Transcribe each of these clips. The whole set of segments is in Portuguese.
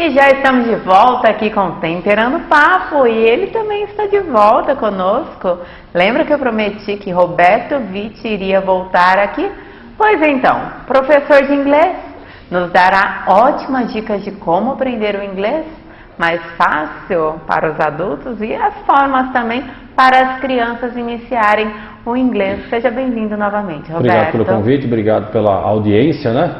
E já estamos de volta aqui com o Temperando Papo e ele também está de volta conosco. Lembra que eu prometi que Roberto Vitti iria voltar aqui? Pois então, professor de inglês, nos dará ótimas dicas de como aprender o inglês mais fácil para os adultos e as formas também para as crianças iniciarem o inglês. Seja bem-vindo novamente, Roberto. Obrigado pelo convite, obrigado pela audiência, né?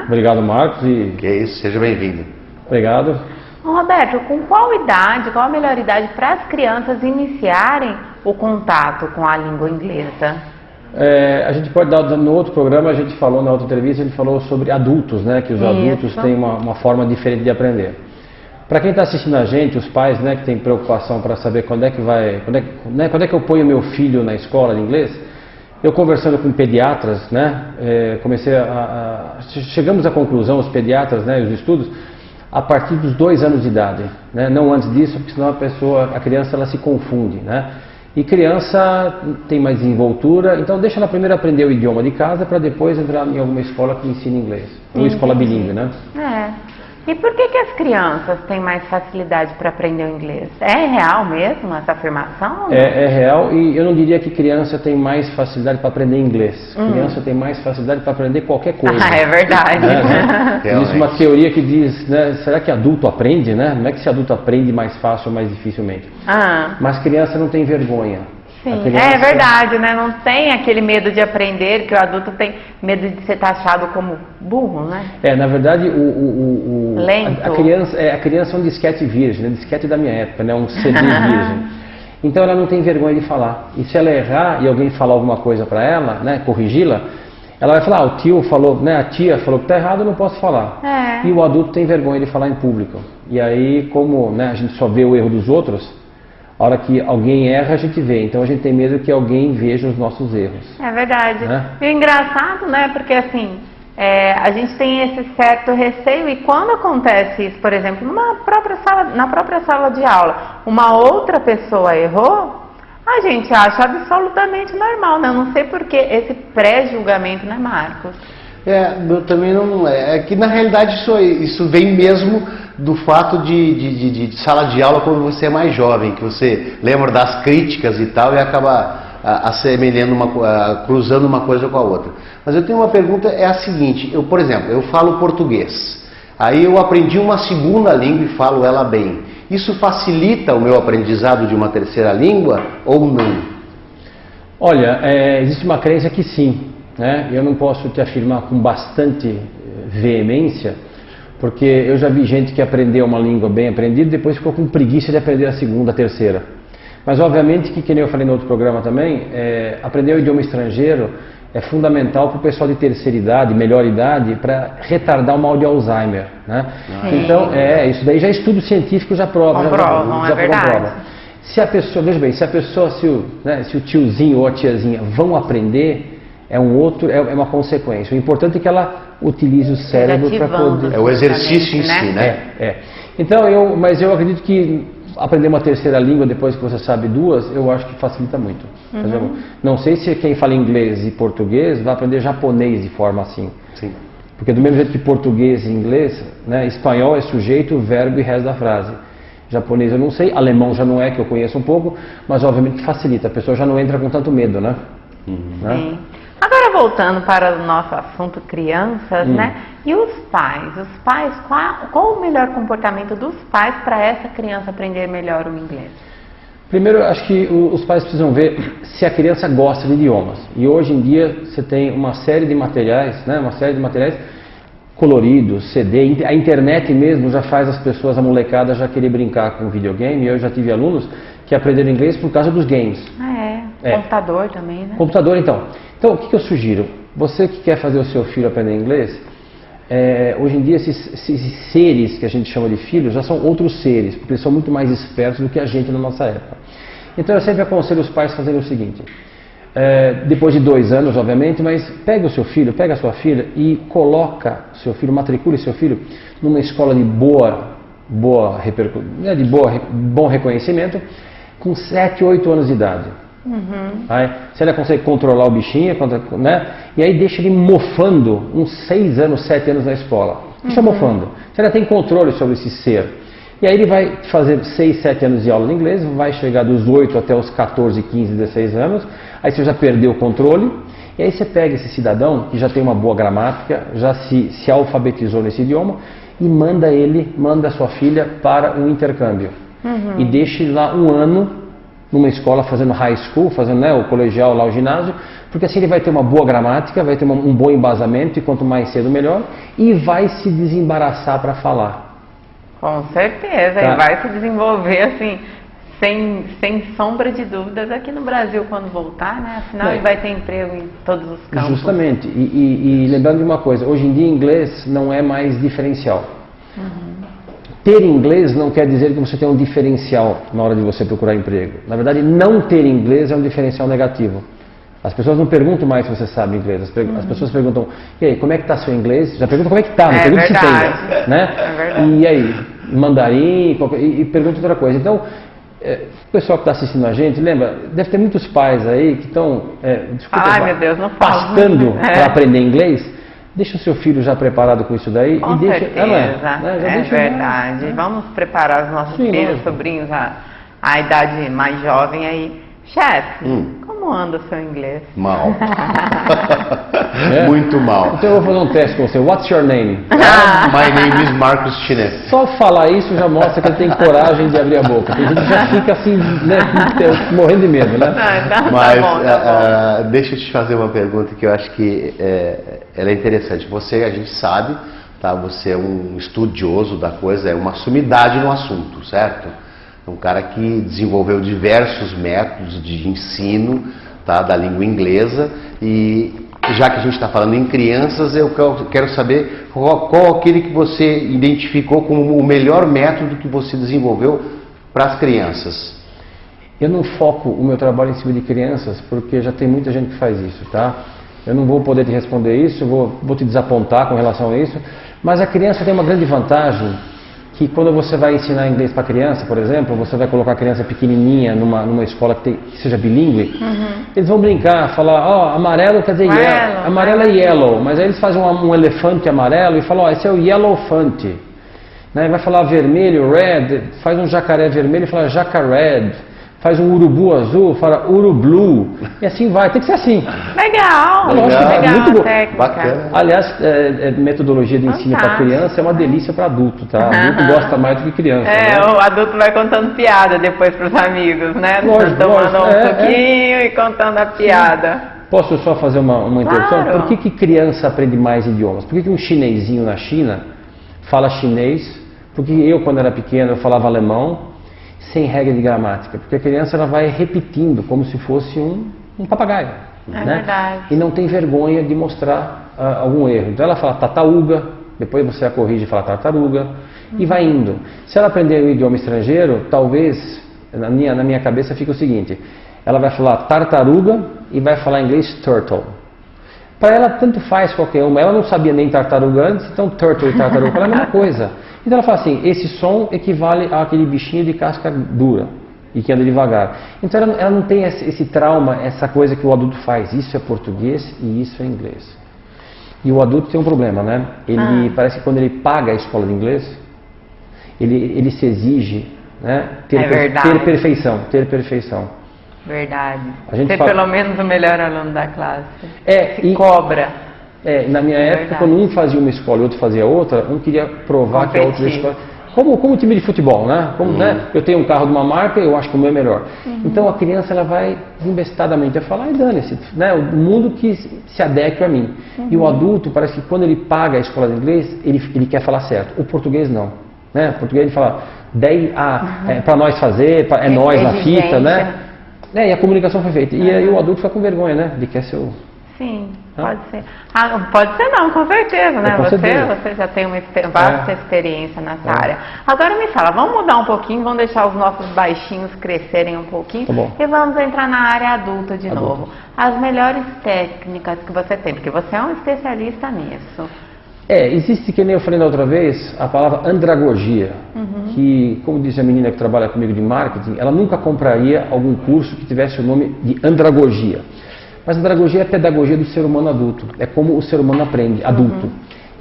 Obrigado, Marcos. E... Que é isso, seja bem-vindo. Obrigado. Roberto, com qual idade, qual a melhor idade para as crianças iniciarem o contato com a língua inglesa? A gente pode dar, no outro programa, a gente falou, na outra entrevista, a gente falou sobre adultos, né? Que os adultos têm uma forma diferente de aprender. Para quem está assistindo a gente, os pais, né, que tem preocupação para saber quando é que eu ponho meu filho na escola de inglês, eu conversando com pediatras, né, chegamos à conclusão, os pediatras, né, os estudos, a partir dos 2 anos de idade, né, não antes disso, porque senão a criança ela se confunde, né, e criança tem mais desenvoltura, então deixa ela primeiro aprender o idioma de casa para depois entrar em alguma escola que ensine inglês, ou escola bilíngue, né. E por que as crianças têm mais facilidade para aprender o inglês? É real mesmo essa afirmação? É real, e eu não diria que criança tem mais facilidade para aprender inglês. Criança tem mais facilidade para aprender qualquer coisa. É verdade. Existe uma teoria que diz, né, será que adulto aprende, né? Não é que se adulto aprende mais fácil ou mais dificilmente. Mas criança não tem vergonha. Sim, é verdade, né? Não tem aquele medo de aprender, que o adulto tem medo de ser taxado como burro, né? Na verdade, Lento. A criança é um disquete virgem, né? Disquete da minha época, né? Um CD virgem. Então ela não tem vergonha de falar. E se ela errar e alguém falar alguma coisa para ela, né? Corrigi-la, ela vai falar, o tio falou, né? A tia falou que está errado, eu não posso falar. E o adulto tem vergonha de falar em público. E aí, como, né, a gente só vê o erro dos outros, a hora que alguém erra, a gente vê. Então a gente tem medo que alguém veja os nossos erros. É verdade. E o engraçado, né? Porque assim, a gente tem esse certo receio e quando acontece isso, por exemplo, na própria sala de aula, uma outra pessoa errou, a gente acha absolutamente normal, né? Eu não sei por que esse pré-julgamento, né, Marcos? Eu também não... É que na realidade isso vem mesmo do fato de sala de aula quando você é mais jovem, que você lembra das críticas e tal e acaba assemelhando, cruzando uma coisa com a outra. Mas eu tenho uma pergunta, é a seguinte, por exemplo, eu falo português, aí eu aprendi uma segunda língua e falo ela bem. Isso facilita o meu aprendizado de uma terceira língua ou não? Olha, existe uma crença que sim, né? Eu não posso te afirmar com bastante veemência, porque eu já vi gente que aprendeu uma língua bem aprendida e depois ficou com preguiça de aprender a segunda, a terceira. Mas obviamente que nem eu falei no outro programa também, aprender o idioma estrangeiro é fundamental para o pessoal de terceira idade, melhor idade, para retardar o mal de Alzheimer, né? Então, isso daí já é estudo científico, já prova. Já comprova. Se a pessoa, veja bem, se o tiozinho ou a tiazinha vão aprender, é uma consequência. O importante é que ela utilize o cérebro para poder... É o exercício em si, né? Então, mas eu acredito que aprender uma terceira língua depois que você sabe 2, eu acho que facilita muito. Não sei se quem fala inglês e português vai aprender japonês de forma assim. Sim. Porque do mesmo jeito que português e inglês, né, espanhol é sujeito, verbo e resto da frase. Japonês eu não sei, alemão já não é, que eu conheço um pouco, mas obviamente que facilita, a pessoa já não entra com tanto medo, né? Sim. Agora voltando para o nosso assunto crianças, né? E os pais? Qual o melhor comportamento dos pais para essa criança aprender melhor o inglês? Primeiro, acho que os pais precisam ver se a criança gosta de idiomas. E hoje em dia você tem uma série de materiais, né? Uma série de materiais coloridos, CD, a internet mesmo já faz as pessoas, a molecada já querer brincar com videogame. Eu já tive alunos que aprenderam inglês por causa dos games. Computador também, né? Computador, então. Então, o que eu sugiro? Você que quer fazer o seu filho aprender inglês, hoje em dia esses seres que a gente chama de filhos já são outros seres, porque eles são muito mais espertos do que a gente na nossa época. Então eu sempre aconselho os pais a fazerem o seguinte, depois de 2 anos, obviamente, mas pega o seu filho, pega a sua filha e coloca seu filho, matricule seu filho numa escola de bom reconhecimento, com 7, 8 anos de idade. Aí, se ela consegue controlar o bichinho, né? E aí deixa ele mofando uns 6 anos, 7 anos na escola. Isso é mofando. Você ainda tem controle sobre esse ser. E aí ele vai fazer 6, 7 anos de aula de inglês, vai chegar dos 8 até os 14, 15, 16 anos, aí você já perdeu o controle, e aí você pega esse cidadão que já tem uma boa gramática, já se alfabetizou nesse idioma, e manda a sua filha para um intercâmbio. E deixa ele lá um ano numa escola fazendo high school, fazendo o colegial lá, o ginásio, porque assim ele vai ter uma boa gramática, vai ter um bom embasamento, e quanto mais cedo melhor, e vai se desembaraçar para falar. Com certeza, Tá. e vai se desenvolver assim, sem sombra de dúvidas aqui no Brasil quando voltar, né? Afinal ele vai ter emprego em todos os campos. Justamente, e lembrando de uma coisa, hoje em dia inglês não é mais diferencial. Ter inglês não quer dizer que você tem um diferencial na hora de você procurar emprego. Na verdade, não ter inglês é um diferencial negativo. As pessoas não perguntam mais se você sabe inglês. As pessoas perguntam, e aí, como é que está seu inglês? Já perguntam como é que está, não perguntam se tem. Né? É verdade. E aí, mandarim, e pergunta outra coisa. Então, o pessoal que está assistindo a gente, lembra, deve ter muitos pais aí que estão Ai, meu Deus, não fala. pastando para aprender inglês. Deixa o seu filho já preparado com isso daí. Com e deixa, certeza, já é deixa verdade. Vamos preparar os nossos Sim, filhos, lógico. sobrinhos, a idade mais jovem aí. Chefe, como anda o seu inglês? Mal. Muito mal. Então eu vou fazer um teste com você. What's your name? My name is Marcos Chines. Só falar isso já mostra que ele tem coragem de abrir a boca. Tem gente que já fica assim, né, morrendo de medo, né? Mas Tá bom. deixa eu te fazer uma pergunta que eu acho que ela é interessante. Você, a gente sabe, tá? Você é um estudioso da coisa, é uma sumidade no assunto, certo? Um cara que desenvolveu diversos métodos de ensino, tá, da língua inglesa, e já que a gente está falando em crianças, eu quero saber qual aquele que você identificou como o melhor método que você desenvolveu para as crianças. Eu não foco o meu trabalho em cima de crianças, porque já tem muita gente que faz isso, tá? Eu não vou poder te responder isso, vou te desapontar com relação a isso, mas a criança tem uma grande vantagem, que quando você vai ensinar inglês para criança, por exemplo, você vai colocar a criança pequenininha numa escola que seja bilíngue, eles vão brincar, falar, amarelo quer dizer yellow, amarelo é yellow, mas aí eles fazem um elefante amarelo e falam, esse é o yellowfante. Né? Vai falar vermelho, red, faz um jacaré vermelho e fala jacared. Faz um urubu azul, fala urublu, e assim vai, tem que ser assim. Legal, Legal, muito bom. técnica. Bacana. Aliás, metodologia de ensino para criança é uma delícia para adulto, tá? Adulto gosta mais do que criança. Né? O adulto vai contando piada depois para os amigos, né? Lógico, Tomando um lógico. suquinho e contando a piada. Posso só fazer uma interrupção? Claro. Por que criança aprende mais idiomas? Por que um chinesinho na China fala chinês? Porque eu, quando era pequeno, eu falava alemão, sem regra de gramática, porque a criança ela vai repetindo como se fosse um papagaio. É né? verdade. E não tem vergonha de mostrar algum erro. Então ela fala tataúga, depois você a corrige e fala tartaruga, e vai indo. Se ela aprender um idioma estrangeiro, talvez, na minha cabeça fica o seguinte, ela vai falar tartaruga e vai falar em inglês turtle. Para ela tanto faz qualquer uma, ela não sabia nem tartaruga antes, então turtle e tartaruga é a mesma coisa. Então ela fala assim, esse som equivale àquele bichinho de casca dura e que anda devagar. Então ela não tem esse trauma, essa coisa que o adulto faz, isso é português e isso é inglês. E o adulto tem um problema, né? Ele parece que quando ele paga a escola de inglês, ele se exige, né? Ter perfeição. Verdade. A gente Ser fala- pelo menos o melhor aluno da classe. E Cobra. na minha época, verdade. quando um fazia uma escola e outro fazia outra, um queria provar que a outra Competir. escola... Como time de futebol, né? né? Eu tenho um carro de uma marca, eu acho que o meu é melhor. Então a criança ela vai desembestadamente a falar e dane-se, né? O mundo que se adeque a mim. E o adulto, parece que quando ele paga a escola de inglês, ele quer falar certo. O português não. Né? O português ele fala, é para nós fazer, é nós na fita, né? E a comunicação foi feita. E aí o adulto fica com vergonha, né? De quer ser o... Sim, pode ser. Pode ser não, com certeza, né? Com certeza. Você já tem uma vasta experiência nessa área. Agora me fala, vamos mudar um pouquinho, vamos deixar os nossos baixinhos crescerem um pouquinho Tá bom. e vamos entrar na área adulta de novo. As melhores técnicas que você tem, porque você é um especialista nisso. Existe, que nem eu falei da outra vez, a palavra andragogia, que, como disse a menina que trabalha comigo de marketing, ela nunca compraria algum curso que tivesse o nome de andragogia. Mas a andragogia é a pedagogia do ser humano adulto, é como o ser humano aprende, adulto.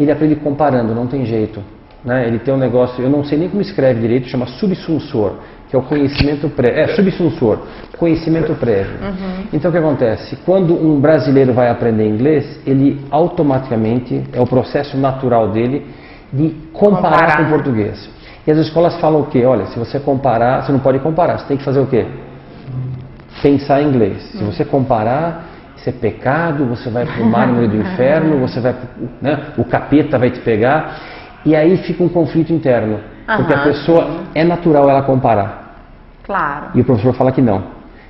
ele aprende comparando, não tem jeito. Né? Ele tem um negócio, eu não sei nem como escreve direito, chama subsunsor, que é o conhecimento prévio. Subsunsor, conhecimento prévio. Então o que acontece? Quando um brasileiro vai aprender inglês, ele automaticamente, é o processo natural dele de comparar com o português. E as escolas falam o quê? Olha, se você comparar, você não pode comparar, você tem que fazer o quê? Pensar em inglês. Se você comparar, isso é pecado, você vai para o mármore do inferno, você vai, né, o capeta vai te pegar. E aí fica um conflito interno, porque a pessoa, é natural ela comparar. Claro. E o professor fala que não.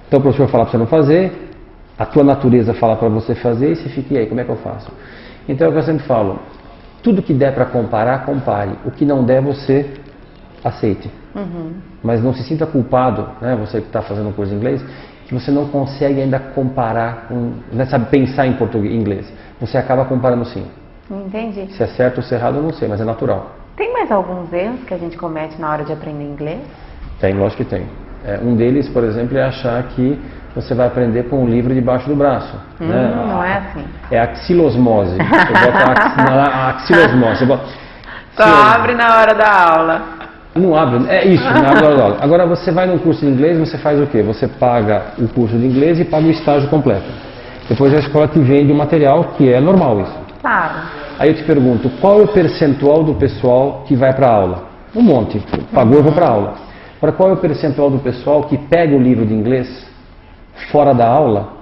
Então o professor fala para você não fazer, a tua natureza fala para você fazer, e você fica, e aí, como é que eu faço? Então é o que eu sempre falo, tudo que der para comparar, compare. O que não der, você aceite. Mas não se sinta culpado, né, você que está fazendo um curso de inglês, que você não consegue ainda comparar, não sabe pensar em português, inglês. Você acaba comparando sim. Entendi. Se é certo ou se é errado, eu não sei, mas é natural. Tem mais alguns erros que a gente comete na hora de aprender inglês? Tem, lógico que tem. Um deles, por exemplo, é achar que você vai aprender com um livro debaixo do braço. Né? Não é assim. É a axilosmose. Você bota a axilosmose. Só abre na hora da aula. Não abre, é isso, na hora da aula. Agora você vai num curso de inglês, você faz o quê? Você paga o curso de inglês e paga o estágio completo. Depois a escola te vende o material, que é normal isso. Claro. Aí eu te pergunto, qual é o percentual do pessoal que vai para a aula? Um monte. Pagou, eu vou para a aula. Agora, qual é o percentual do pessoal que pega o livro de inglês fora da aula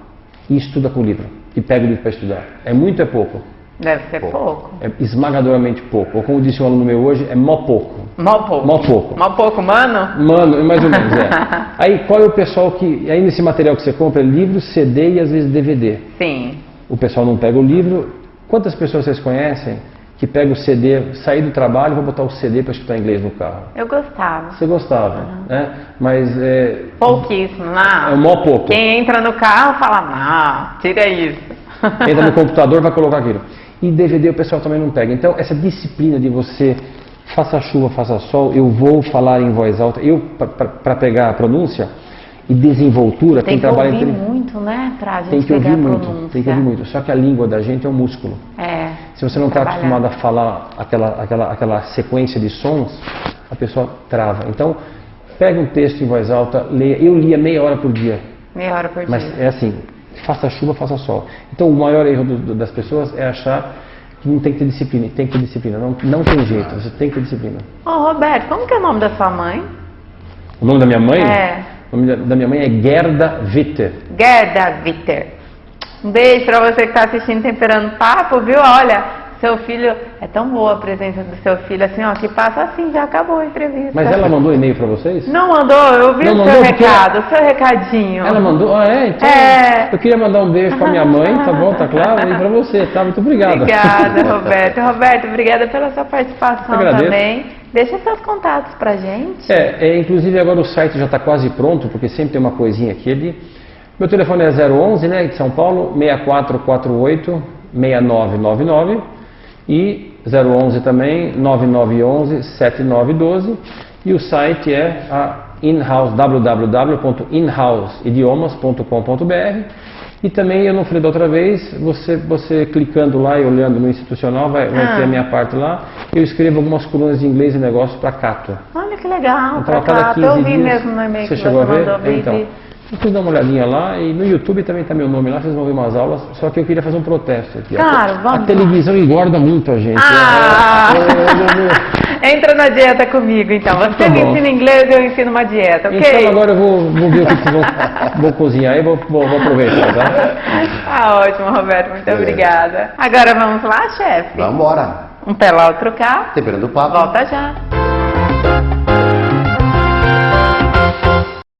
e estuda com o livro? Que pega o livro para estudar? É muito ou é pouco? Deve ser pouco. É esmagadoramente pouco. Ou como disse um aluno meu hoje, é mó pouco. Mó pouco. Mó pouco. Mó pouco, mano? Mano, mais ou menos, é. Aí, qual é o pessoal que... Aí, nesse material que você compra, é livro, CD e às vezes DVD. Sim. O pessoal não pega o livro... Quantas pessoas vocês conhecem que pegam o CD, sair do trabalho e vão botar o CD para escutar inglês no carro? Eu gostava. Você gostava, né? Mas pouquíssimo, não. É mó pouco. Quem entra no carro fala, não, tira isso. Entra no computador, vai colocar aquilo. E DVD o pessoal também não pega. Então, essa disciplina de você, faça chuva, faça sol, eu vou falar em voz alta, para pegar a pronúncia e desenvoltura, tem quem trabalha... Tem que ouvir muito, né, pra gente tem que pegar ouvir a muito, pronúncia. tem que ouvir muito. Só que a língua da gente é um músculo. É. Se você não está acostumado a falar aquela sequência de sons, a pessoa trava. Então, pega um texto em voz alta, leia. Eu lia meia hora por dia. Meia hora por dia. Mas é assim, faça chuva, faça sol. Então, o maior erro das pessoas é achar que não tem que ter disciplina. Tem que ter disciplina. Não tem jeito, você tem que ter disciplina. Roberto, como que é o nome da sua mãe? O nome da minha mãe? É. O nome da minha mãe é Gerda Witter. Gerda Witter. Um beijo pra você que está assistindo Temperando Papo, viu? Olha, seu filho, é tão boa a presença do seu filho, assim, ó, que passa assim, já acabou a entrevista. Mas ela mandou e-mail pra vocês? Não mandou, eu vi o seu recado, o seu recadinho. Ela mandou? Ah, é? Então, eu queria mandar um beijo pra minha mãe, tá bom, tá claro? E pra você, tá? Muito obrigado. Obrigada, Roberto. Roberto, obrigada pela sua participação também. Deixa seus contatos pra gente. Inclusive agora o site já está quase pronto, porque sempre tem uma coisinha aqui ali. Meu telefone é 011, né, de São Paulo, 6448-6999 e 011 também, 9911-7912 e o site é a www.inhouseidiomas.com.br e também, eu não falei da outra vez, você clicando lá e olhando no institucional, vai ter a minha parte lá. Eu escrevo algumas colunas de inglês e negócio para Cato. Olha que legal, então, para Cato. Eu vi dias, mesmo no e-mail que você chegou a ver? mandou. Então, vocês dão uma olhadinha lá e no YouTube também está meu nome lá, vocês vão ver umas aulas, só que eu queria fazer um protesto aqui. Claro, vamos. A televisão engorda muito a gente. Entra na dieta comigo, então. Você me ensina inglês, eu ensino uma dieta, ok? Então agora eu vou ver o que vocês vão cozinhar e vou aproveitar, tá? Tá ótimo, Roberto, muito obrigada. Agora vamos lá, chefe? Vamos embora. Um pé lá, outro cá. Temperando Papo. Volta já.